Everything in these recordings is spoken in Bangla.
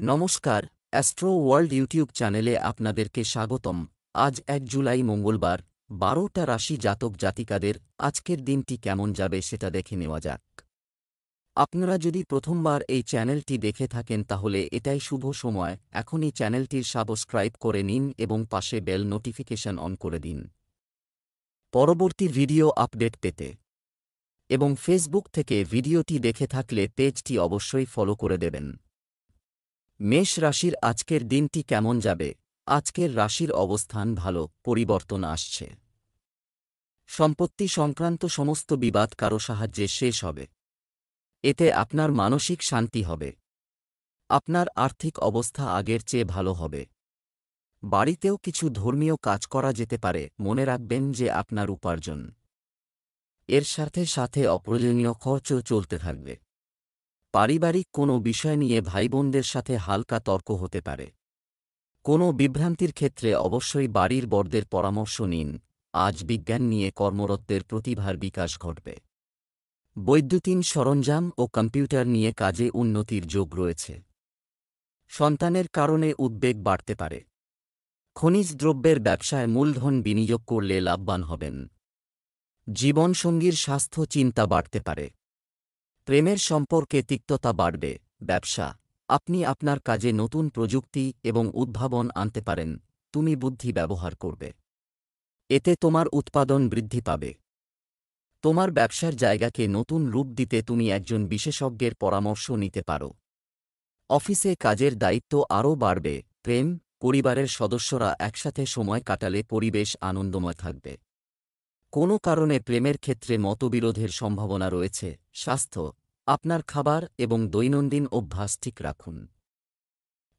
নমস্কার, অ্যাস্ট্রো ওয়ার্ল্ড ইউটিউব চ্যানেলে আপনাদেরকে স্বাগতম। আজ ১ জুলাই মঙ্গলবার, ১২টা রাশি জাতক জাতিকাদের আজকের দিনটি কেমন যাবে সেটা দেখে নেওয়া যাক। আপনারা যদি প্রথমবার এই চ্যানেলটি দেখে থাকেন তাহলে এটাই শুভ সময়, এখনই চ্যানেলটির সাবস্ক্রাইব করে নিন এবং পাশে বেল নোটিফিকেশন অন করে দিন পরবর্তী ভিডিও আপডেট পেতে। এবং ফেসবুক থেকে ভিডিওটি দেখে থাকলে পেজটি অবশ্যই ফলো করে দেবেন। মেষ রাশির আজকের দিনটি কেমন যাবে? আজকের রাশির অবস্থান ভালো, পরিবর্তন আসছে। সম্পত্তি সংক্রান্ত সমস্ত বিবাদ কারো সাহায্যে শেষ হবে। এতে আপনার মানসিক শান্তি হবে। আপনার আর্থিক অবস্থা আগের চেয়ে ভালো হবে। বাড়িতেও কিছু ধর্মীয় কাজ করা যেতে পারে, মনে রাখবেন যে আপনার উপার্জন এর সাথে সাথে অপ্রয়োজনীয় খরচও চলতে থাকবে। পারিবারিক কোনো বিষয় নিয়ে ভাইবোনদের সাথে হালকা তর্ক হতে পারে। কোনো বিভ্রান্তির ক্ষেত্রে অবশ্যই বাড়ির বড়দের পরামর্শ নিন। আজ বিজ্ঞান নিয়ে কর্মরতদের প্রতিভার বিকাশ ঘটবে। বৈদ্যুতিন সরঞ্জাম ও কম্পিউটার নিয়ে কাজে উন্নতির যোগ রয়েছে। সন্তানের কারণে উদ্বেগ বাড়তে পারে। খনিজ দ্রব্যের ব্যবসায় মূলধন বিনিয়োগ করলে লাভবান হবেন। জীবনসঙ্গীর স্বাস্থ্য চিন্তা বাড়তে পারে। প্রেমের সম্পর্কে তিক্ততা বাড়বে। ব্যবসা, আপনি আপনার কাজে নতুন প্রযুক্তি এবং উদ্ভাবন আনতে পারেন। তুমি বুদ্ধি ব্যবহার করবে। এতে তোমার উৎপাদন বৃদ্ধি পাবে। তোমার ব্যবসার জায়গাকে নতুন রূপ দিতে তুমি একজন বিশেষজ্ঞের পরামর্শ নিতে পারো। অফিসে কাজের দায়িত্ব আরও বাড়বে। প্রেম, পরিবারের সদস্যরা একসাথে সময় কাটালে পরিবেশ আনন্দময় থাকবে। কোনো কারণে প্রেমের ক্ষেত্রে মতবিরোধের সম্ভাবনা রয়েছে। স্বাস্থ্য, আপনার খাবার এবং দৈনন্দিন অভ্যাস ঠিক রাখুন।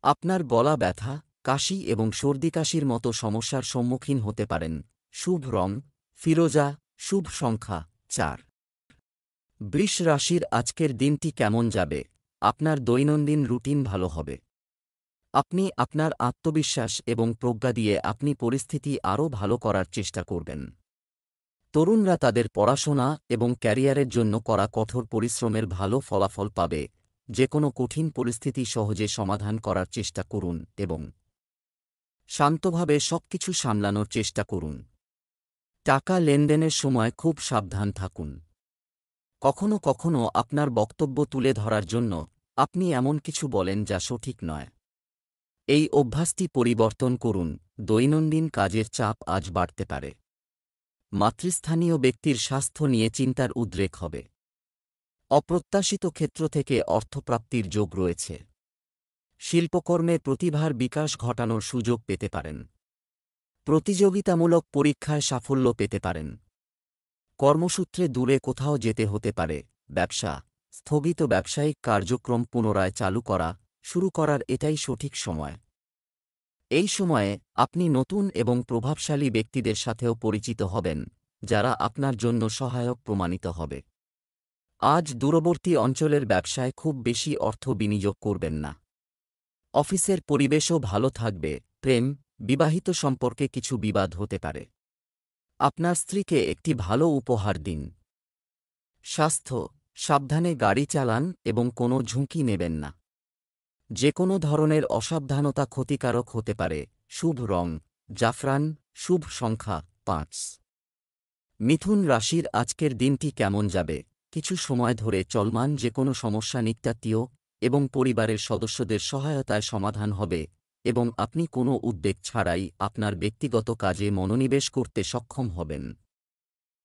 আপনার গলা ব্যথা, কাশি এবং সর্দিকাশির মতো সমস্যার সম্মুখীন হতে পারেন। শুভ রং ফিরোজা, শুভ সংখ্যা ৪। বৃষ রাশির আজকের দিনটি কেমন যাবে? আপনার দৈনন্দিন রুটিন ভালো হবে। আপনি আপনার আত্মবিশ্বাস এবং প্রজ্ঞা দিয়ে আপনি পরিস্থিতি আরও ভালো করার চেষ্টা করবেন। তরুণরা তাদের পড়াশোনা এবং ক্যারিয়ারের জন্য করা কঠোর পরিশ্রমের ভালো ফলাফল পাবে। যে কোনো কঠিন পরিস্থিতি সহজে সমাধান করার চেষ্টা করুন এবং শান্তভাবে সবকিছু সামলানোর চেষ্টা করুন। টাকা লেনদেনের সময় খুব সাবধান থাকুন। কখনো কখনো আপনার বক্তব্য তুলে ধরার জন্য আপনি এমন কিছু বলেন যা সঠিক নয়। এই অভ্যাসটি পরিবর্তন করুন। দৈনন্দিন কাজের চাপ আজ বাড়তে পারে। মাতৃস্থানীয় ব্যক্তির স্বাস্থ্য নিয়ে চিন্তার উদ্রেক হবে। অপ্রত্যাশিত ক্ষেত্র থেকে অর্থপ্রাপ্তির যোগ রয়েছে। শিল্পকর্মে প্রতিভার বিকাশ ঘটানোর সুযোগ পেতে পারেন। প্রতিযোগিতামূলক পরীক্ষায় সাফল্য পেতে পারেন। কর্মসূত্রে দূরে কোথাও যেতে হতে পারে। ব্যবসা, স্থগিত ব্যবসায়িক কার্যক্রম পুনরায় চালু শুরু করার এটাই সঠিক সময়। এই সময়ে আপনি নতুন এবং প্রভাবশালী ব্যক্তিদের সাথেও পরিচিত হবেন, যারা আপনার জন্য সহায়ক প্রমাণিত হবে। আজ দূরবর্তী অঞ্চলের ব্যবসায় খুব বেশি অর্থ বিনিয়োগ করবেন না। অফিসের পরিবেশও ভালো থাকবে। প্রেম, বিবাহিত সম্পর্কে কিছু বিবাদ হতে পারে। আপনার স্ত্রীকে একটি ভালো উপহার দিন। স্বাস্থ্য, সাবধানে গাড়ি চালান এবং কোনো ঝুঁকি নেবেন না। যে কোনো ধরনের অসাবধানতা ক্ষতিকারক হতে পারে। শুভ রং জাফরান, শুভ সংখ্যা ৫। মিথুন রাশির আজকের দিনটি কেমন যাবে? কিছু সময় ধরে চলমান যে কোনো সমস্যা নিত্যাত্মীয় এবং পরিবারের সদস্যদের সহায়তায় সমাধান হবে এবং আপনি কোনো উদ্বেগ ছাড়াই আপনার ব্যক্তিগত কাজে মনোনিবেশ করতে সক্ষম হবেন।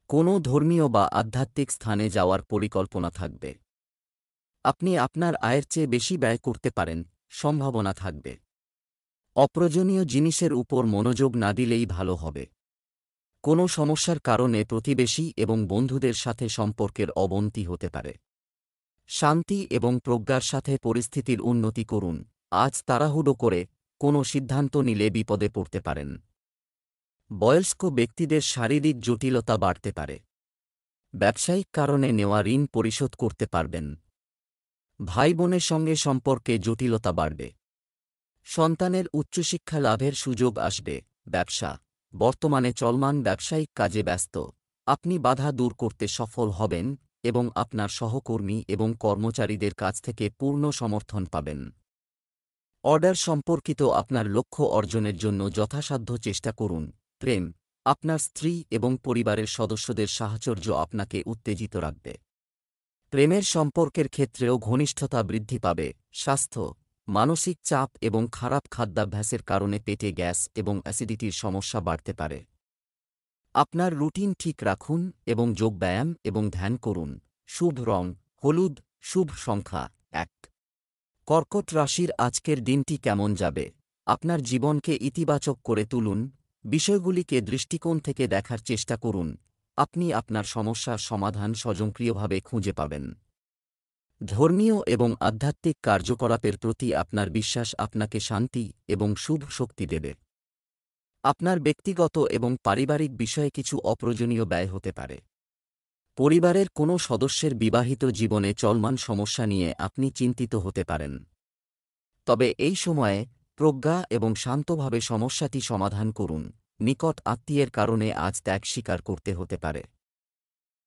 কোনো ধর্মীয় বা আধ্যাত্মিক স্থানে যাওয়ার পরিকল্পনা থাকবে। আপনি আপনার আয়ের চেয়ে বেশি ব্যয় করতে পারেন, সম্ভাবনা থাকবে। অপ্রয়োজনীয় জিনিসের উপর মনোযোগ না দিলেই ভালো হবে। কোনো সমস্যার কারণে প্রতিবেশী এবং বন্ধুদের সাথে সম্পর্কের অবনতি হতে পারে। শান্তি এবং প্রজ্ঞার সাথে পরিস্থিতির উন্নতি করুন। আজ তাড়াহুড়ো করে কোনো সিদ্ধান্ত নিলে বিপদে পড়তে পারেন। বয়স্ক ব্যক্তিদের শারীরিক জটিলতা বাড়তে পারে। ব্যবসায়িক কারণে নেওয়া ঋণ পরিশোধ করতে পারবেন। ভাই বোনের সঙ্গে সম্পর্কে জটিলতা বাড়বে। সন্তানের উচ্চশিক্ষা লাভের সুযোগ আসবে। ব্যবসা, বর্তমানে চলমান ব্যবসায়িক কাজে ব্যস্ত। আপনি বাধা দূর করতে সফল হবেন এবং আপনার সহকর্মী এবং কর্মচারীদের কাছ থেকে পূর্ণ সমর্থন পাবেন। অর্ডার সম্পর্কিত আপনার লক্ষ্য অর্জনের জন্য যথাসাধ্য চেষ্টা করুন। প্রেম, আপনার স্ত্রী এবং পরিবারের সদস্যদের সাহচর্য আপনাকে উত্তেজিত রাখবে। প্রেমের সম্পর্কের ক্ষেত্রেও ঘনিষ্ঠতা বৃদ্ধি পাবে। স্বাস্থ্য, মানসিক চাপ এবং খারাপ খাদ্যাভ্যাসের কারণে পেটে গ্যাস এবং অ্যাসিডিটির সমস্যা বাড়তে পারে। আপনার রুটিন ঠিক রাখুন এবং যোগব্যায়াম এবং ধ্যান করুন। শুভ রং হলুদ, শুভ সংখ্যা 1। কর্কট রাশির আজকের দিনটি কেমন যাবে? আপনার জীবনকে ইতিবাচক করে তুলুন, বিষয়গুলিকে দৃষ্টিকোণ থেকে দেখার চেষ্টা করুন। আপনি আপনার সমস্যার সমাধান স্বয়ংক্রিয়ভাবে খুঁজে পাবেন। ধর্মীয় এবং আধ্যাত্মিক কার্যকলাপের প্রতি আপনার বিশ্বাস আপনাকে শান্তি এবং শুভ শক্তি দেবে। আপনার ব্যক্তিগত এবং পারিবারিক বিষয়ে কিছু অপ্রয়োজনীয় ব্যয় হতে পারে। পরিবারের কোনো সদস্যের বিবাহিত জীবনে চলমান সমস্যা নিয়ে আপনি চিন্তিত হতে পারেন। তবে এই সময়ে প্রজ্ঞা এবং শান্তভাবে সমস্যাটি সমাধান করুন। নিকট আত্মীয়ের কারণে আজ ত্যাগ স্বীকার করতে হতে পারে।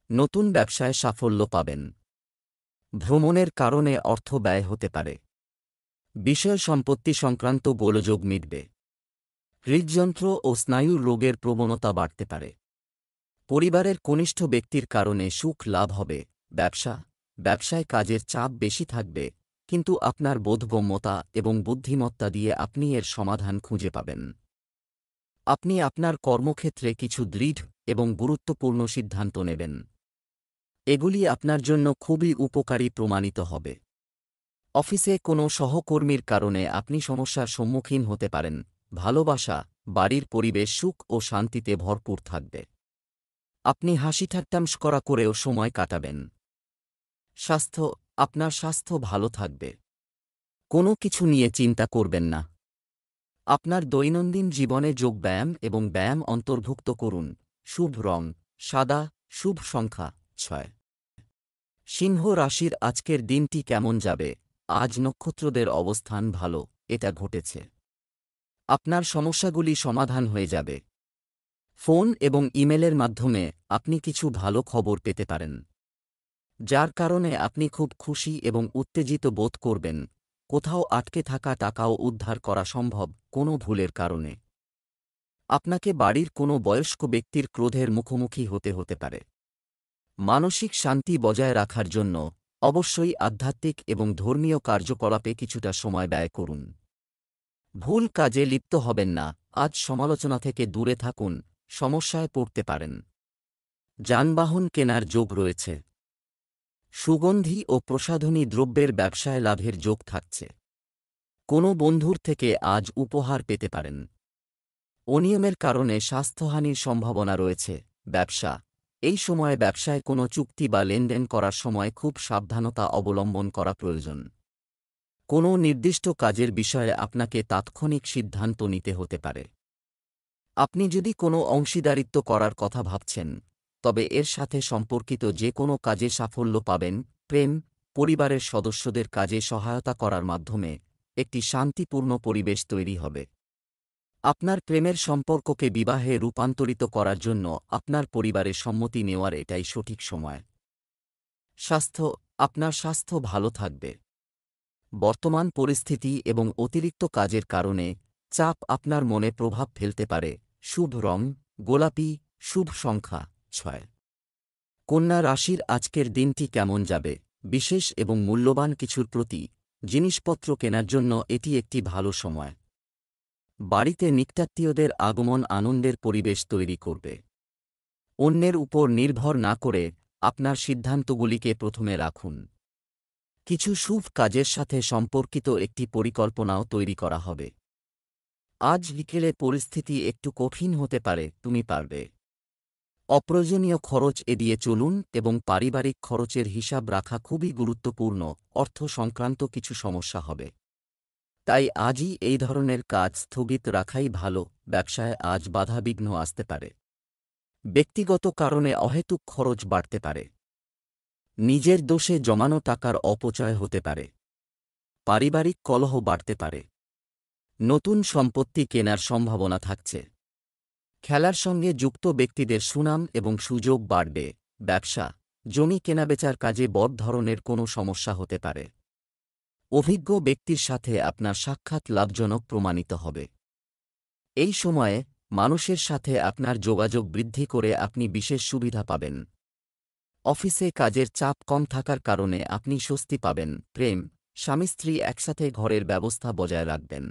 নতুন ব্যবসায় সাফল্য পাবেন। ভ্রমণের কারণে অর্থ ব্যয় হতে পারে। বিষয় সম্পত্তি সংক্রান্ত গোলযোগ মিটবে। হৃদযন্ত্র ও স্নায়ুর রোগের প্রবণতা বাড়তে পারে। পরিবারের কনিষ্ঠ ব্যক্তির কারণে সুখ লাভ হবে। ব্যবসায় কাজের চাপ বেশি থাকবে, কিন্তু আপনার বোধগম্যতা এবং বুদ্ধিমত্তা দিয়ে আপনি এর সমাধান খুঁজে পাবেন। আপনি আপনার কর্মক্ষেত্রে কিছু দৃঢ় এবং গুরুত্বপূর্ণ সিদ্ধান্ত নেবেন। এগুলি আপনার জন্য খুবই উপকারী প্রমাণিত হবে। অফিসে কোনো সহকর্মীর কারণে আপনি সমস্যার সম্মুখীন হতে পারেন। ভালোবাসা, বাড়ির পরিবেশ সুখ ও শান্তিতে ভরপুর থাকবে। আপনি হাসিঠাট্টা করেও সময় কাটাবেন। স্বাস্থ্য, আপনার স্বাস্থ্য ভালো থাকবে। কোনো কিছু নিয়ে চিন্তা করবেন না। আপনার দৈনন্দিন জীবনে যোগব্যায়াম এবং ব্যায়াম অন্তর্ভুক্ত করুন। শুভ রং সাদা, শুভ সংখ্যা 6। সিংহ রাশির আজকের দিনটি কেমন যাবে? আজ নক্ষত্রদের অবস্থান ভালো, এটা ঘটেছে। আপনার সমস্যাগুলি সমাধান হয়ে যাবে। ফোন এবং ইমেলের মাধ্যমে আপনি কিছু ভালো খবর পেতে পারেন, যার কারণে আপনি খুব খুশি এবং উত্তেজিত বোধ করবেন। কোথাও আটকে থাকা টাকাও উদ্ধার করা সম্ভব কোনো ভুলের কারণে। আপনাকে বাড়ির কোনো বয়স্ক ব্যক্তির ক্রোধের মুখোমুখি হতে পারে। মানসিক শান্তি বজায় রাখার জন্য অবশ্যই আধ্যাত্মিক এবং ধর্মীয় কার্যকলাপে কিছুটা সময় ব্যয় করুন। ভুল কাজে লিপ্ত হবেন না। আজ সমালোচনা থেকে দূরে থাকুন, সমস্যায় পড়তে পারেন। যানবাহন কেনার যোগ রয়েছে। সুগন্ধি ও প্রসাধনী দ্রব্যের ব্যবসায় লাভের যোগ থাকছে। কোনো বন্ধুর থেকে আজ উপহার পেতে পারেন। অনিয়মের কারণে স্বাস্থ্যহানির সম্ভাবনা রয়েছে। ব্যবসা, এই সময়ে ব্যবসায় কোনো চুক্তি বা লেনদেন করার সময় খুব সাবধানতা অবলম্বন করা প্রয়োজন। কোনো নির্দিষ্ট কাজের বিষয়ে আপনাকে তাৎক্ষণিক সিদ্ধান্ত নিতে হতে পারে। আপনি যদি কোনো অংশীদারিত্ব করার কথা ভাবছেন, তবে এর সাথে সম্পর্কিত যে কোনো কাজে সাফল্য পাবেন। প্রেম, পরিবারের সদস্যদের কাজে সহায়তা করার মাধ্যমে একটি শান্তিপূর্ণ পরিবেশ তৈরি হবে। আপনার প্রেমের সম্পর্ককে বিবাহে রূপান্তরিত করার জন্য আপনার পরিবারের সম্মতি নেওয়ার এটাই সঠিক সময়। স্বাস্থ্য, আপনার স্বাস্থ্য ভালো থাকবে। বর্তমান পরিস্থিতি এবং অতিরিক্ত কাজের কারণে চাপ আপনার মনে প্রভাব ফেলতে পারে। শুভ রং গোলাপি, শুভ সংখ্যা 6। কন্যা রাশির আজকের দিনটি কেমন যাবে? বিশেষ এবং মূল্যবান কিছুর প্রতি জিনিসপত্র কেনার জন্য এটি একটি ভালো সময়। বাড়িতে নিকটাত্মীয়দের আগমন আনন্দের পরিবেশ তৈরি করবে। অন্যের উপর নির্ভর না করে আপনার সিদ্ধান্তগুলিকে প্রথমে রাখুন। কিছু শুভ কাজের সাথে সম্পর্কিত একটি পরিকল্পনাও তৈরি করা হবে। আজ বিকেলে পরিস্থিতি একটু কঠিন হতে পারে, তুমি পারবে। অপ্রয়োজনীয় খরচ এড়িয়ে চলুন এবং পারিবারিক খরচের হিসাব রাখা খুবই গুরুত্বপূর্ণ। অর্থ সংক্রান্ত কিছু সমস্যা হবে, তাই আজই এই ধরনের কাজ স্থগিত রাখাই ভালো। ব্যবসায় আজ বাধাবিঘ্ন আসতে পারে। ব্যক্তিগত কারণে অহেতুক খরচ বাড়তে পারে। নিজের দোষে জমানো টাকার অপচয় হতে পারে। পারিবারিক কলহ বাড়তে পারে। নতুন সম্পত্তি কেনার সম্ভাবনা থাকছে। খেলার সঙ্গে যুক্ত ব্যক্তিদের সুনাম এবং সুযোগ বাড়বে। ব্যবসা, জমি কেনাবেচার কাজে বড় ধরনের কোনো সমস্যা হতে পারে। অভিজ্ঞ ব্যক্তির সাথে আপনার সাক্ষাৎ লাভজনক প্রমাণিত হবে। এই সময়ে মানুষের সাথে আপনার যোগাযোগ বৃদ্ধি করে আপনি বিশেষ সুবিধা পাবেন। অফিসে কাজের চাপ কম থাকার কারণে আপনি স্বস্তি পাবেন। প্রেম, স্বামী স্ত্রী একসাথে ঘরের ব্যবস্থা বজায় রাখবেন।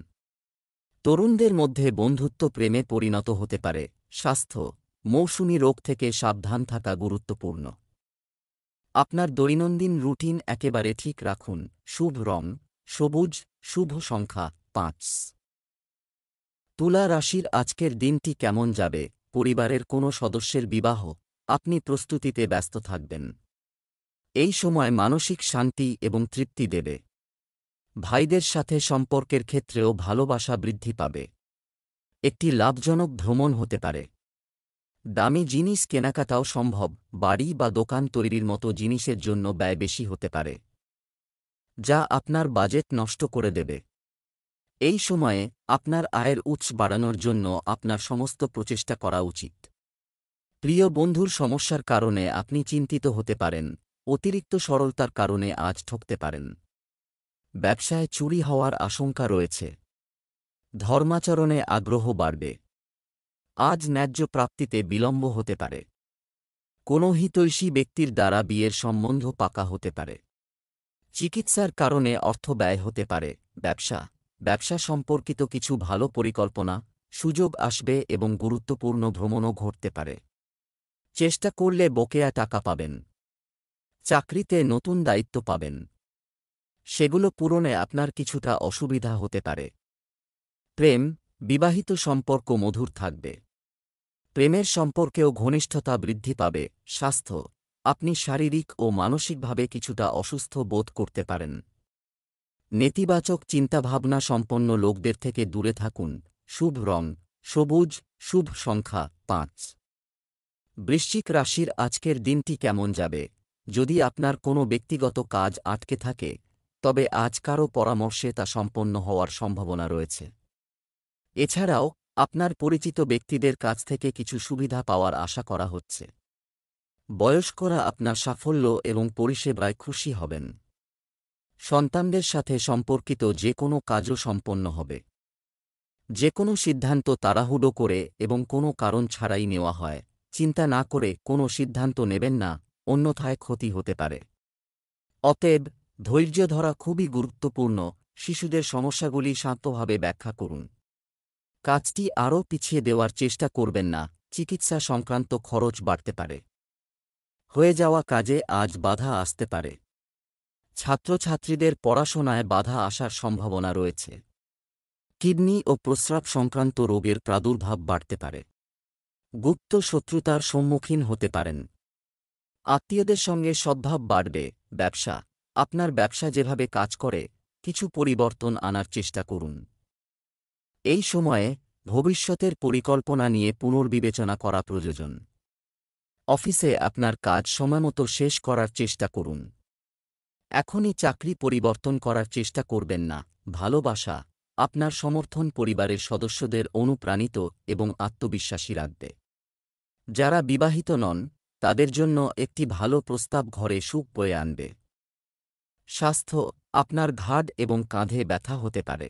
তরুণদের মধ্যে বন্ধুত্ব প্রেমে পরিণত হতে পারে। স্বাস্থ্য, মৌসুমী রোগ থেকে সাবধান থাকা গুরুত্বপূর্ণ। আপনার দৈনন্দিন রুটিন একেবারে ঠিক রাখুন। শুভ রং সবুজ, শুভ সংখ্যা 5। তুলা রাশির আজকের দিনটি কেমন যাবে? পরিবারের কোনো সদস্যের বিবাহ, আপনি প্রস্তুতিতে ব্যস্ত থাকবেন। এই সময় মানসিক শান্তি এবং তৃপ্তি দেবে। ভাইদের সাথে সম্পর্কের ক্ষেত্রেও ভালোবাসা বৃদ্ধি পাবে। একটি লাভজনক ভ্রমণ হতে পারে। দামি জিনিস কেনাকাটাও সম্ভব। বাড়ি বা দোকান তৈরির মতো জিনিসের জন্য ব্যয় বেশি হতে পারে, যা আপনার বাজেট নষ্ট করে দেবে। এই সময়ে আপনার আয়ের উৎস বাড়ানোর জন্য আপনার সমস্ত প্রচেষ্টা করা উচিত। প্রিয় বন্ধুর সমস্যার কারণে আপনি চিন্তিত হতে পারেন। অতিরিক্ত সরলতার কারণে আজ ঠকতে পারেন। ব্যবসায় চুরি হওয়ার আশঙ্কা রয়েছে। ধর্মাচরণে আগ্রহ বাড়বে। আজ ন্যায্য প্রাপ্তিতে বিলম্ব হতে পারে। কোনো হিতৈষী ব্যক্তির দ্বারা বিয়ের সম্বন্ধ পাকা হতে পারে। চিকিৎসার কারণে অর্থ ব্যয় হতে পারে। ব্যবসা সম্পর্কিত কিছু ভালো পরিকল্পনা, সুযোগ আসবে এবং গুরুত্বপূর্ণ ভ্রমণও ঘটতে পারে। চেষ্টা করলে বকেয়া টাকা পাবেন। চাকরিতে নতুন দায়িত্ব পাবেন। সেগুলো পূরণে আপনার কিছুটা অসুবিধা হতে পারে। প্রেম, বিবাহিত সম্পর্ক মধুর থাকবে। প্রেমের সম্পর্কেও ঘনিষ্ঠতা বৃদ্ধি পাবে। স্বাস্থ্য, আপনি শারীরিক ও মানসিকভাবে কিছুটা অসুস্থ বোধ করতে পারেন। নেতিবাচক চিন্তাভাবনা সম্পন্ন লোকদের থেকে দূরে থাকুন। শুভ রং সবুজ, শুভ সংখ্যা 5। বৃশ্চিক রাশির আজকের দিনটি কেমন যাবে? যদি আপনার কোনো ব্যক্তিগত কাজ আটকে থাকে, তবে আজ কারও পরামর্শে তা সম্পন্ন হওয়ার সম্ভাবনা রয়েছে। এছাড়াও আপনার পরিচিত ব্যক্তিদের কাছ থেকে কিছু সুবিধা পাওয়ার আশা করা হচ্ছে। বয়স্করা আপনার সাফল্য এবং পরিষেবায় খুশি হবেন। সন্তানদের সাথে সম্পর্কিত যে কোনো কাজও সম্পন্ন হবে। যে কোনো সিদ্ধান্ত তাড়াহুড়ো করে এবং কোনো কারণ ছাড়াই নেওয়া হয়। চিন্তা না করে কোনো সিদ্ধান্ত নেবেন না, অন্যথায় ক্ষতি হতে পারে। অতএব ধৈর্য ধরা খুবই গুরুত্বপূর্ণ। শিশুদের সমস্যাগুলি শান্তভাবে ব্যাখ্যা করুন। কাজটি আরও পিছিয়ে দেওয়ার চেষ্টা করবেন না। চিকিৎসা সংক্রান্ত খরচ বাড়তে পারে। হয়ে যাওয়া কাজে আজ বাধা আসতে পারে। ছাত্রছাত্রীদের পড়াশোনায় বাধা আসার সম্ভাবনা রয়েছে। কিডনি ও প্রস্রাব সংক্রান্ত রোগের প্রাদুর্ভাব বাড়তে পারে। গুপ্ত শত্রুতার সম্মুখীন হতে পারেন। আত্মীয়দের সঙ্গে সদ্ভাব বাড়বে। আপনার ব্যবসা যেভাবে কাজ করে, কিছু পরিবর্তন আনার চেষ্টা করুন। এই সময়ে ভবিষ্যতের পরিকল্পনা নিয়ে পুনর্বিবেচনা করা প্রয়োজন। অফিসে আপনার কাজ সময়মতো শেষ করার চেষ্টা করুন। এখনই চাকরি পরিবর্তন করার চেষ্টা করবেন না। ভালোবাসা, আপনার সমর্থন পরিবারের সদস্যদের অনুপ্রাণিত এবং আত্মবিশ্বাসী রাখবে। যারা বিবাহিত নন, তাদের জন্য একটি ভালো প্রস্তাব ঘরে সুখ বয়ে আনবে। স্বাস্থ্য, আপনার ঘাড় এবং কাঁধে ব্যথা হতে পারে।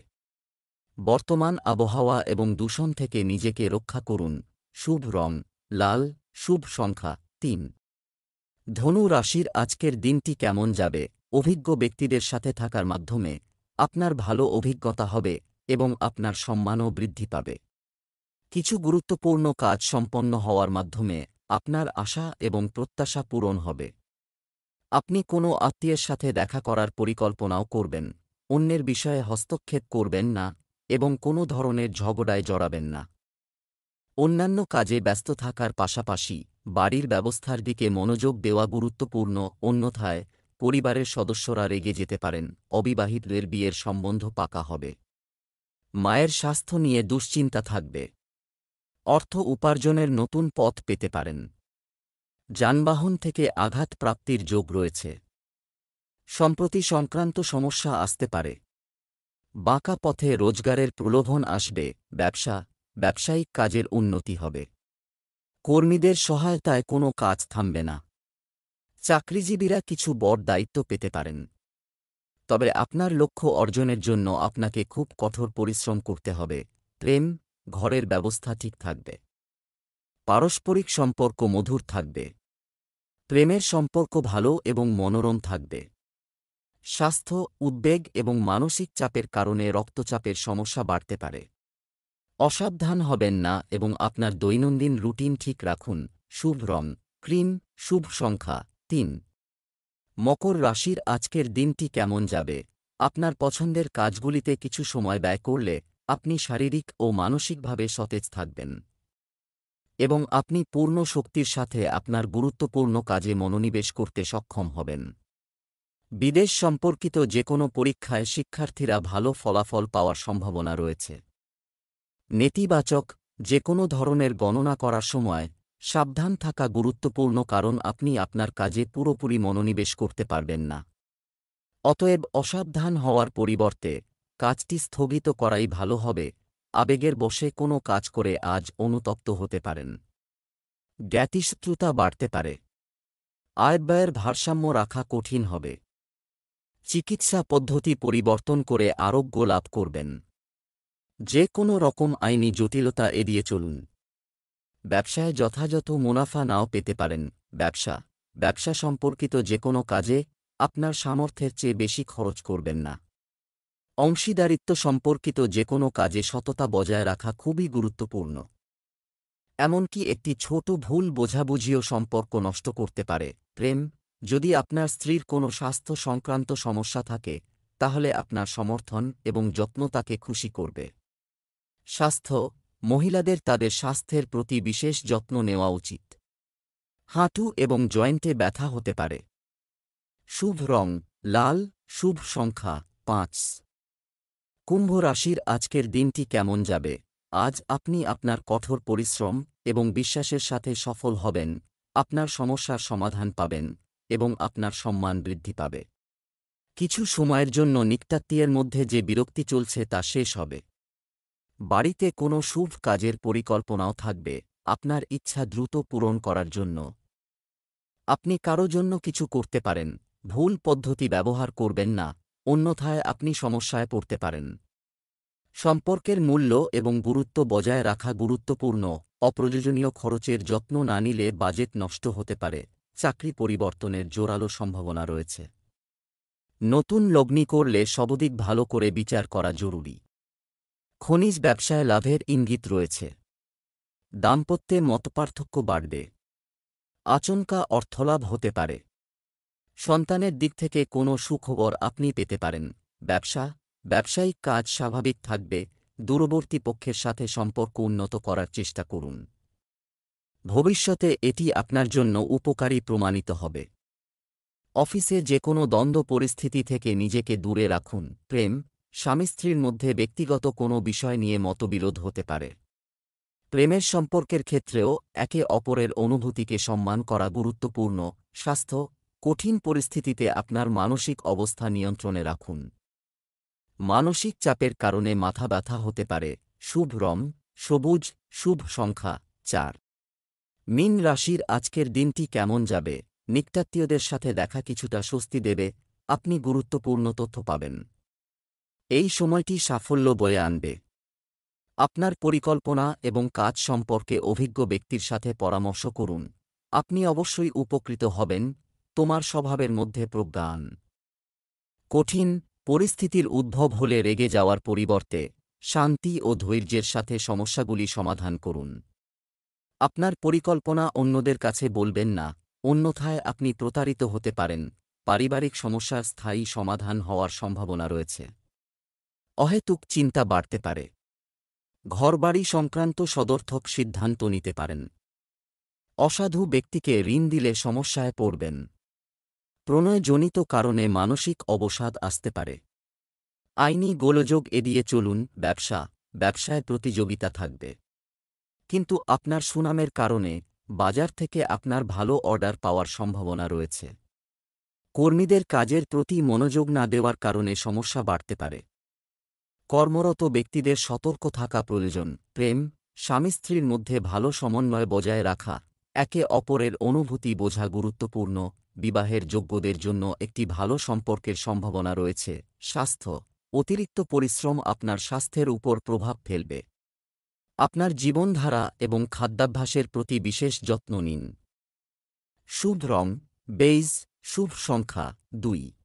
বর্তমান আবহাওয়া এবং দূষণ থেকে নিজেকে রক্ষা করুন। শুভ রং লাল, শুভ সংখ্যা 3। ধনু রাশির আজকের দিনটি কেমন যাবে? অভিজ্ঞ ব্যক্তিদের সাথে থাকার মাধ্যমে আপনার ভালো অভিজ্ঞতা হবে এবং আপনার সম্মানও বৃদ্ধি পাবে। কিছু গুরুত্বপূর্ণ কাজ সম্পন্ন হওয়ার মাধ্যমে আপনার আশা এবং প্রত্যাশা পূরণ হবে। আপনি কোনো আত্মীয়ের সাথে দেখা করার পরিকল্পনাও করবেন। অন্যের বিষয়ে হস্তক্ষেপ করবেন না এবং কোনো ধরনের ঝগড়ায় জড়াবেন না। অন্যান্য কাজে ব্যস্ত থাকার পাশাপাশি বাড়ির ব্যবস্থার দিকে মনোযোগ দেওয়া গুরুত্বপূর্ণ, অন্যথায় পরিবারের সদস্যরা রেগে যেতে পারেন। অবিবাহিতদের বিয়ের সম্বন্ধ পাকা হবে। মায়ের স্বাস্থ্য নিয়ে দুশ্চিন্তা থাকবে। অর্থ উপার্জনের নতুন পথ পেতে পারেন। যানবাহন থেকে আঘাত প্রাপ্তির যোগ রয়েছে। সম্প্রতি সংক্রান্ত সমস্যা আসতে পারে। বাঁকা পথে রোজগারের প্রলোভন আসবে। ব্যবসায়িক কাজের উন্নতি হবে। কর্মীদের সহায়তায় কোনো কাজ থামবে না। চাকরিজীবীরা কিছু বড় দায়িত্ব পেতে পারেন। তবে আপনার লক্ষ্য অর্জনের জন্য আপনাকে খুব কঠোর পরিশ্রম করতে হবে। প্রেম, ঘরের ব্যবস্থা ঠিক থাকবে। পারস্পরিক সম্পর্ক মধুর থাকবে। প্রেমের সম্পর্ক ভালো এবং মনোরম থাকবে। স্বাস্থ্য, উদ্বেগ এবং মানসিক চাপের কারণে রক্তচাপের সমস্যা বাড়তে পারে। অসাবধান হবেন না এবং আপনার দৈনন্দিন রুটিন ঠিক রাখুন। শুভ রং ক্রিম, শুভ সংখ্যা ৩। মকর রাশির আজকের দিনটি কেমন যাবে? আপনার পছন্দের কাজগুলিতে কিছু সময় ব্যয় করলে আপনি শারীরিক ও মানসিকভাবে সতেজ থাকবেন এবং আপনি পূর্ণ শক্তির সাথে আপনার গুরুত্বপূর্ণ কাজে মনোনিবেশ করতে সক্ষম হবেন। বিদেশ সম্পর্কিত যে কোনো পরীক্ষায় শিক্ষার্থীরা ভালো ফলাফল পাওয়ার সম্ভাবনা রয়েছে। নেতিবাচক যে কোনো ধরনের গণনা করার সময় সাবধান থাকা গুরুত্বপূর্ণ, কারণ আপনি আপনার কাজে পুরোপুরি মনোনিবেশ করতে পারবেন না। অতএব অসাবধান হওয়ার পরিবর্তে কাজটি স্থগিত করাই ভালো হবে। আবেগের বশে কোনো কাজ করে আজ অনুতপ্ত হতে পারেন। জ্ঞাতিশত্রুতা বাড়তে পারে। আয়-ব্যয়ের ভারসাম্য রাখা কঠিন হবে। চিকিৎসা পদ্ধতি পরিবর্তন করে আরোগ্য লাভ করবেন। যে কোনো রকম আইনি জটিলতা এড়িয়ে চলুন। ব্যবসায় যথাযথ মুনাফা নাও পেতে পারেন। ব্যবসা সম্পর্কিত যে কোনো কাজে আপনার সামর্থ্যের চেয়ে বেশি খরচ করবেন না। অংশীদারিত্ব সম্পর্কিত যে কোনো কাজে সততা বজায় রাখা খুবই গুরুত্বপূর্ণ। এমনকি একটি ছোট ভুল বোঝাবুঝিও সম্পর্ক নষ্ট করতে পারে। প্রেম, যদি আপনার স্ত্রীর কোনো স্বাস্থ্য সংক্রান্ত সমস্যা থাকে তাহলে আপনার সমর্থন এবং যত্ন তাকে খুশি করবে। স্বাস্থ্য, মহিলাদের তাদের স্বাস্থ্যের প্রতি বিশেষ যত্ন নেওয়া উচিত। হাঁটু এবং জয়েন্টে ব্যথা হতে পারে। শুভ রং লাল, শুভ সংখ্যা ৫। কুম্ভ রাশির আজকের দিনটি কেমন যাবে? আজ আপনি আপনার কঠোর পরিশ্রম এবং বিশ্বাসের সাথে সফল হবেন। আপনার সমস্যার সমাধান পাবেন এবং আপনার সম্মান বৃদ্ধি পাবে। কিছু সময়ের জন্য নিকটাত্মীয়ের মধ্যে যে বিরক্তি চলছে তা শেষ হবে। বাড়িতে কোনো শুভ কাজের পরিকল্পনাও থাকবে আপনার ইচ্ছা দ্রুত পূরণ করার জন্য। আপনি কারো জন্য কিছু করতে পারেন। ভুল পদ্ধতি ব্যবহার করবেন না, অন্যথায় আপনি সমস্যায় পড়তে পারেন। সম্পর্কের মূল্য এবং গুরুত্ব বজায় রাখা গুরুত্বপূর্ণ। অপ্রয়োজনীয় খরচের যত্ন না নিলে বাজেট নষ্ট হতে পারে। চাকরি পরিবর্তনের জোরালো সম্ভাবনা রয়েছে। নতুন লগ্নি করলে সবদিক ভালো করে বিচার করা জরুরি। খনিজ ব্যবসায় লাভের ইঙ্গিত রয়েছে। দাম্পত্যে মতপার্থক্য বাড়বে। আচমকা অর্থলাভ হতে পারে। সন্তানের দিক থেকে কোনো সুখবর আপনি পেতে পারেন। ব্যবসায়িক কাজ স্বাভাবিক থাকবে। দূরবর্তী পক্ষের সাথে সম্পর্ক উন্নত করার চেষ্টা করুন। ভবিষ্যতে এটি আপনার জন্য উপকারী প্রমাণিত হবে। অফিসে যে কোনো দ্বন্দ্ব পরিস্থিতি থেকে নিজেকে দূরে রাখুন। প্রেম, স্বামী স্ত্রীর মধ্যে ব্যক্তিগত কোনো বিষয় নিয়ে মতবিরোধ হতে পারে। প্রেমের সম্পর্কের ক্ষেত্রেও একে অপরের অনুভূতিকে সম্মান করা গুরুত্বপূর্ণ। স্বাস্থ্য, কঠিন পরিস্থিতিতে আপনার মানসিক অবস্থা নিয়ন্ত্রণে রাখুন। মানসিক চাপের কারণে মাথা ব্যথা হতে পারে। শুভ রং সবুজ, শুভ সংখ্যা ৪। মীন রাশির আজকের দিনটি কেমন যাবে? নিকটাত্মীয়দের সাথে দেখা কিছুটা স্বস্তি দেবে। আপনি গুরুত্বপূর্ণ তথ্য পাবেন। এই সময়টি সাফল্য বয়ে আনবে। আপনার পরিকল্পনা এবং কাজ সম্পর্কে অভিজ্ঞ ব্যক্তির সাথে পরামর্শ করুন। আপনি অবশ্যই উপকৃত হবেন। তোমার স্বভাবের মধ্যে প্রজ্ঞা আন। কঠিন পরিস্থিতির উদ্ভব হলে রেগে যাওয়ার পরিবর্তে শান্তি ও ধৈর্যের সাথে সমস্যাগুলি সমাধান করুন। আপনার পরিকল্পনা অন্যদের কাছে বলবেন না, অন্যথায় আপনি প্রতারিত হতে পারেন। পারিবারিক সমস্যার স্থায়ী সমাধান হওয়ার সম্ভাবনা রয়েছে। অহেতুক চিন্তা বাড়তে পারে। ঘরবাড়ি সংক্রান্ত সদর্থক সিদ্ধান্ত নিতে পারেন। অসাধু ব্যক্তিকে ঋণ দিলে সমস্যায় পড়বেন। প্রণয়জনিত কারণে মানসিক অবসাদ আসতে পারে। আইনি গোলযোগ এড়িয়ে চলুন। ব্যবসায় প্রতিযোগিতা থাকবে, কিন্তু আপনার সুনামের কারণে বাজার থেকে আপনার ভালো অর্ডার পাওয়ার সম্ভাবনা রয়েছে। কর্মীদের কাজের প্রতি মনোযোগ না দেওয়ার কারণে সমস্যা বাড়তে পারে। কর্মরত ব্যক্তিদের সতর্ক থাকা প্রয়োজন। প্রেম, স্বামী স্ত্রীর মধ্যে ভালো সমন্বয় বজায় রাখা, একে অপরের অনুভূতি বোঝা গুরুত্বপূর্ণ। বিবাহের যোগ্যদের জন্য একটি ভালো সম্পর্কের সম্ভাবনা রয়েছে। স্বাস্থ্য, অতিরিক্ত পরিশ্রম আপনার স্বাস্থ্যের উপর প্রভাব ফেলবে। আপনার জীবনধারা এবং খাদ্যাভ্যাসের প্রতি বিশেষ যত্ন নিন। শুভ রং বেইজ, শুভ সংখ্যা 2।